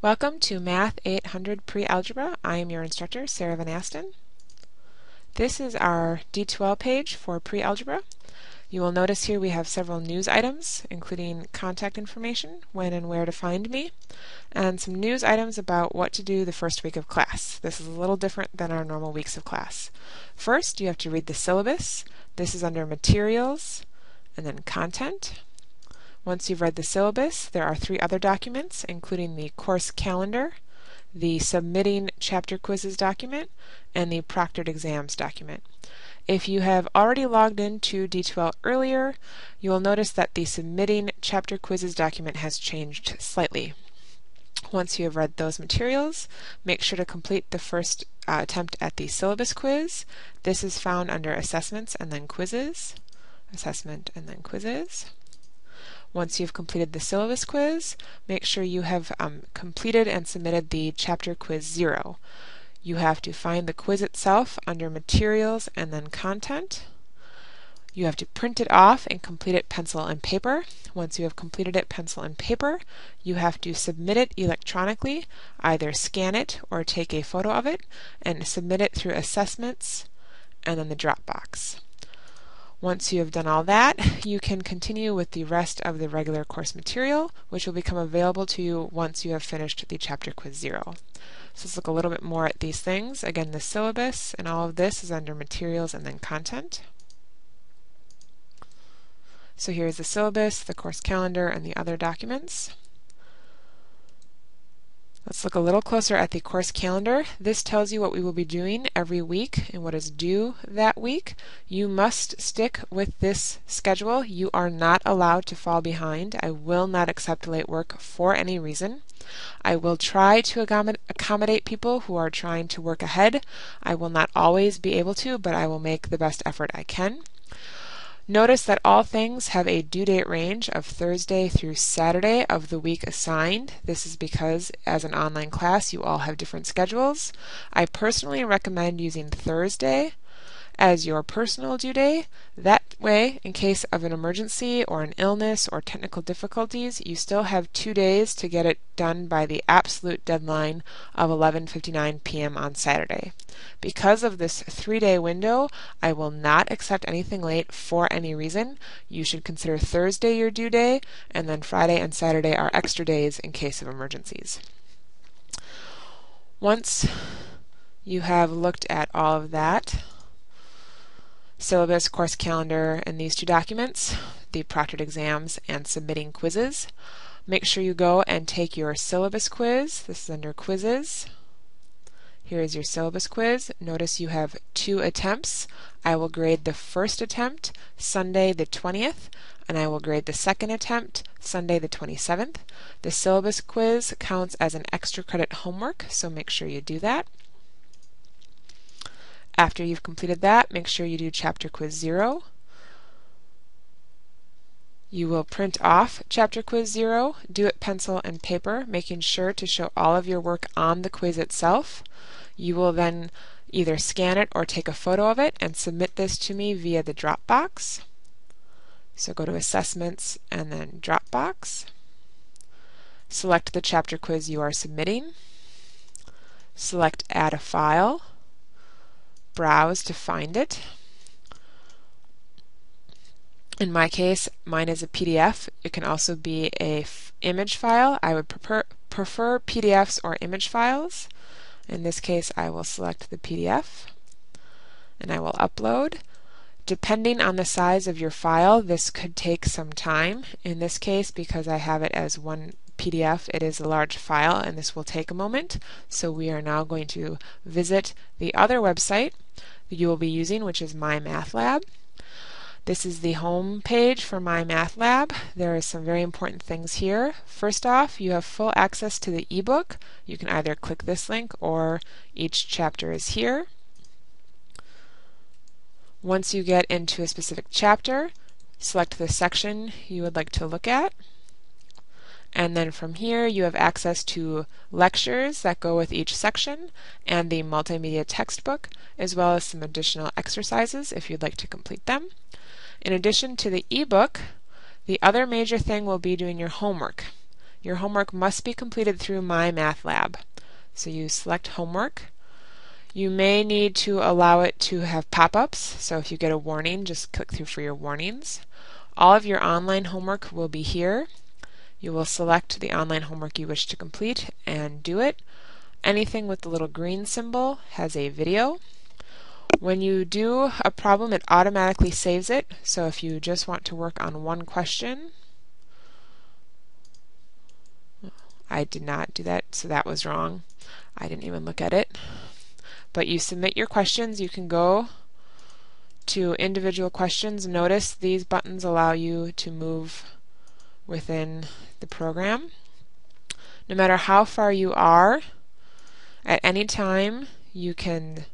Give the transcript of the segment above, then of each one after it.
Welcome to Math 800 Pre-Algebra. I am your instructor, Sarah Van Asten. This is our D2L page for Pre-Algebra. You will notice here we have several news items, including contact information, when and where to find me, and some news items about what to do the first week of class. This is a little different than our normal weeks of class. First, you have to read the syllabus. This is under Materials, and then Content. Once you've read the syllabus, there are 3 other documents, including the course calendar, the submitting chapter quizzes document, and the proctored exams document. If you have already logged into D2L earlier, you will notice that the submitting chapter quizzes document has changed slightly. Once you have read those materials, make sure to complete the first attempt at the syllabus quiz. This is found under Assessments and then Quizzes. Assessment and then Quizzes. Once you've completed the syllabus quiz, make sure you have completed and submitted the chapter quiz 0. You have to find the quiz itself under Materials and then Content. You have to print it off and complete it pencil and paper. Once you have completed it pencil and paper, you have to submit it electronically, either scan it or take a photo of it, and submit it through Assessments and then the Dropbox. Once you have done all that, you can continue with the rest of the regular course material, which will become available to you once you have finished the chapter quiz 0. So let's look a little bit more at these things. Again, the syllabus and all of this is under Materials and then Content. So here's the syllabus, the course calendar, and the other documents. Let's look a little closer at the course calendar. This tells you what we will be doing every week and what is due that week. You must stick with this schedule. You are not allowed to fall behind. I will not accept late work for any reason. I will try to accommodate people who are trying to work ahead. I will not always be able to, but I will make the best effort I can. Notice that all things have a due date range of Thursday through Saturday of the week assigned. This is because, as an online class, you all have different schedules. I personally recommend using Thursday as your personal due day. That way, in case of an emergency or an illness or technical difficulties, you still have 2 days to get it done by the absolute deadline of 11:59 p.m. on Saturday. Because of this 3-day window, I will not accept anything late for any reason. You should consider Thursday your due day, and then Friday and Saturday are extra days in case of emergencies. Once you have looked at all of that, syllabus, course calendar, and these 2 documents, the proctored exams and submitting quizzes, make sure you go and take your syllabus quiz. This is under Quizzes. Here is your syllabus quiz. Notice you have 2 attempts. I will grade the first attempt Sunday the 20th, and I will grade the second attempt Sunday the 27th. The syllabus quiz counts as an extra credit homework, so make sure you do that. After you've completed that, make sure you do chapter quiz 0. You will print off chapter quiz 0, do it pencil and paper, making sure to show all of your work on the quiz itself. You will then either scan it or take a photo of it and submit this to me via the Dropbox. So go to Assessments and then Dropbox. Select the chapter quiz you are submitting. Select Add a File. Browse to find it. In my case, mine is a PDF. It can also be a image file. I would prefer PDFs or image files. In this case, I will select the PDF and I will upload. Depending on the size of your file, this could take some time. In this case, because I have it as one PDF, it is a large file and this will take a moment. So we are now going to visit the other website that you will be using, which is My Math Lab. This is the home page for My Math Lab. There are some very important things here. First off, you have full access to the ebook. You can either click this link or each chapter is here. Once you get into a specific chapter, select the section you would like to look at. And then from here you have access to lectures that go with each section and the multimedia textbook, as well as some additional exercises if you'd like to complete them. In addition to the ebook, the other major thing will be doing your homework. your homework must be completed through My Math Lab. So you select Homework. You may need to allow it to have pop-ups, so if you get a warning, just click through for your warnings. All of your online homework will be here. You will select the online homework you wish to complete and do it. Anything with the little green symbol has a video. When you do a problem, it automatically saves it, so if you just want to work on one question, I did not do that, so that was wrong. I didn't even look at it. But you submit your questions. You can go to individual questions. Notice these buttons allow you to move within the program. No matter how far you are, at any time you can,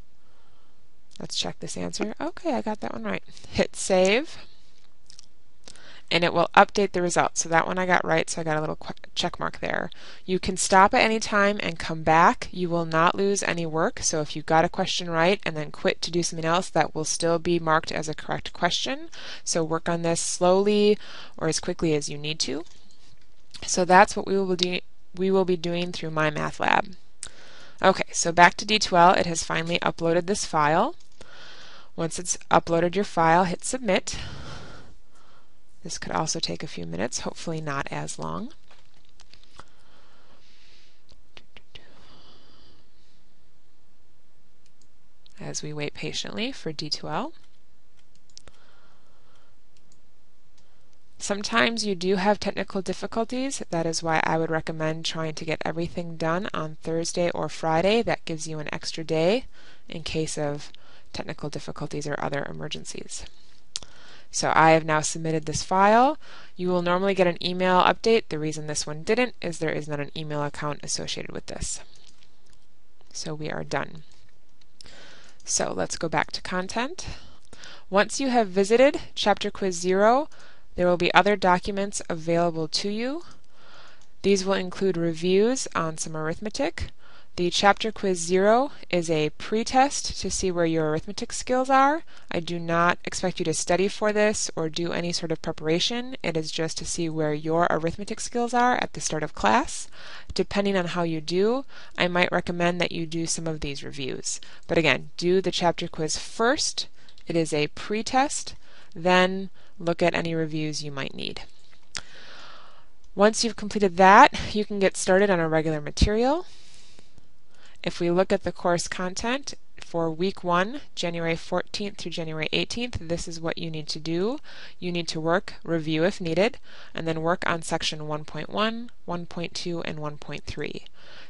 let's check this answer. Okay, I got that one right. Hit save, and it will update the results. So that one I got right, so I got a little check mark there. You can stop at any time and come back. You will not lose any work, so if you got a question right and then quit to do something else, that will still be marked as a correct question. So work on this slowly or as quickly as you need to. So that's what we will be doing through My Math Lab. Okay, so back to D2L. It has finally uploaded this file. Once it's uploaded your file, hit Submit. This could also take a few minutes, hopefully not as long. As we wait patiently for D2L. Sometimes you do have technical difficulties. That is why I would recommend trying to get everything done on Thursday or Friday. That gives you an extra day in case of technical difficulties or other emergencies. So I have now submitted this file. You will normally get an email update. The reason this one didn't is there is not an email account associated with this. So we are done. So let's go back to content. Once you have visited Chapter Quiz 0, there will be other documents available to you. These will include reviews on some arithmetic. The Chapter Quiz 0 is a pre-test to see where your arithmetic skills are. I do not expect you to study for this or do any sort of preparation. It is just to see where your arithmetic skills are at the start of class. Depending on how you do, I might recommend that you do some of these reviews. But again, do the Chapter Quiz first. It is a pre-test. Then look at any reviews you might need. Once you've completed that, you can get started on a regular material. If we look at the course content for week 1, January 14th through January 18th, this is what you need to do. You need to work, review if needed, and then work on section 1.1, 1.2, and 1.3.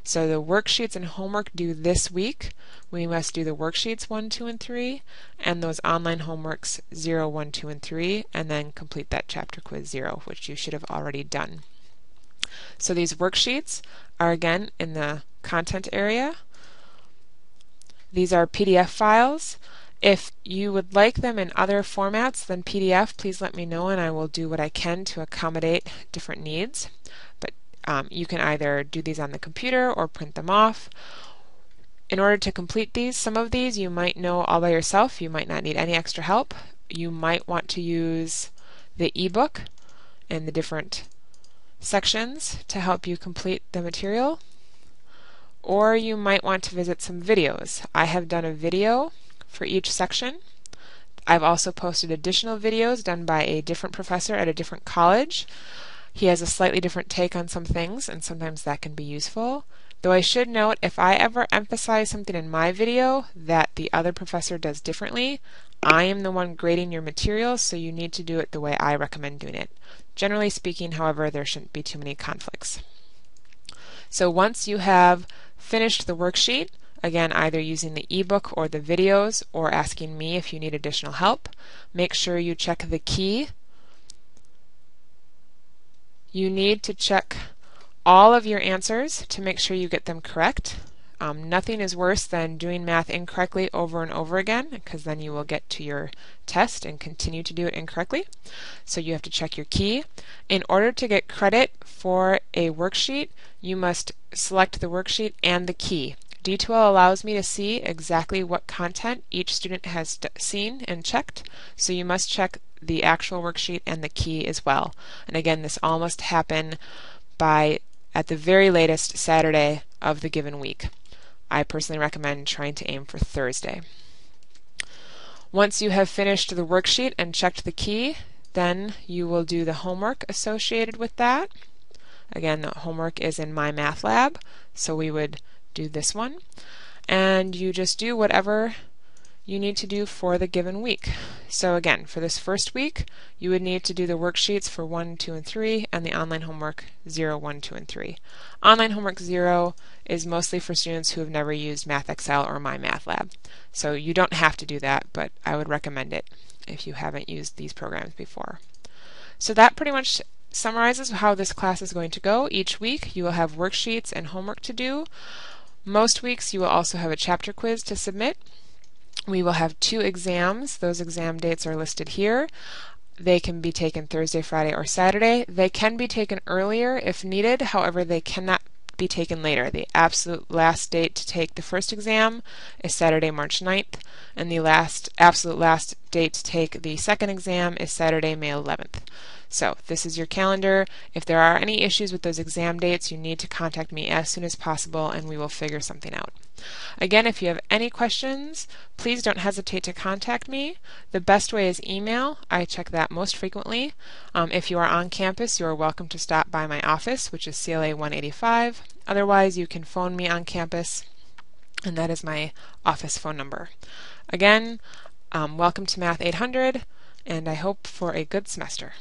So the worksheets and homework due this week, we must do the worksheets 1, 2, and 3, and those online homeworks 0, 1, 2, and 3, and then complete that Chapter Quiz 0, which you should have already done. So these worksheets are again in the content area. These are PDF files. If you would like them in other formats than PDF, please let me know and I will do what I can to accommodate different needs. But you can either do these on the computer or print them off. In order to complete these, some of these you might know all by yourself. You might not need any extra help. You might want to use the ebook and the different sections to help you complete the material. Or you might want to visit some videos. I have done a video for each section. I've also posted additional videos done by a different professor at a different college. He has a slightly different take on some things, and sometimes that can be useful. Though I should note, if I ever emphasize something in my video that the other professor does differently, I am the one grading your materials, so you need to do it the way I recommend doing it. Generally speaking, however, there shouldn't be too many conflicts. So once you have finished the worksheet, again either using the ebook or the videos or asking me if you need additional help, make sure you check the key. You need to check all of your answers to make sure you get them correct. Nothing is worse than doing math incorrectly over and over again, because then you will get to your test and continue to do it incorrectly. So you have to check your key. In order to get credit for a worksheet, you must select the worksheet and the key. D2L allows me to see exactly what content each student has seen and checked, so you must check the actual worksheet and the key as well. And again, this all must happen by, at the very latest, Saturday of the given week. I personally recommend trying to aim for Thursday. Once you have finished the worksheet and checked the key, then you will do the homework associated with that. Again, the homework is in My Math Lab, so we would do this one. And you just do whatever you need to do for the given week. So again, for this first week, you would need to do the worksheets for 1, 2, and 3, and the online homework 0, 1, 2, and 3. Online homework 0 is mostly for students who have never used MathXL or My Math Lab. So you don't have to do that, but I would recommend it if you haven't used these programs before. So that pretty much summarizes how this class is going to go. Each week you will have worksheets and homework to do. Most weeks you will also have a chapter quiz to submit. We will have 2 exams. Those exam dates are listed here. They can be taken Thursday, Friday, or Saturday. They can be taken earlier if needed. However, they cannot be taken later. The absolute last date to take the first exam is Saturday, March 9th, and the absolute last date to take the second exam is Saturday, May 11th. So this is your calendar. If there are any issues with those exam dates, you need to contact me as soon as possible and we will figure something out. Again, if you have any questions, please don't hesitate to contact me. The best way is email. I check that most frequently. If you are on campus, you are welcome to stop by my office, which is CLA 185. Otherwise, you can phone me on campus, and that is my office phone number. Again, welcome to Math 800, and I hope for a good semester.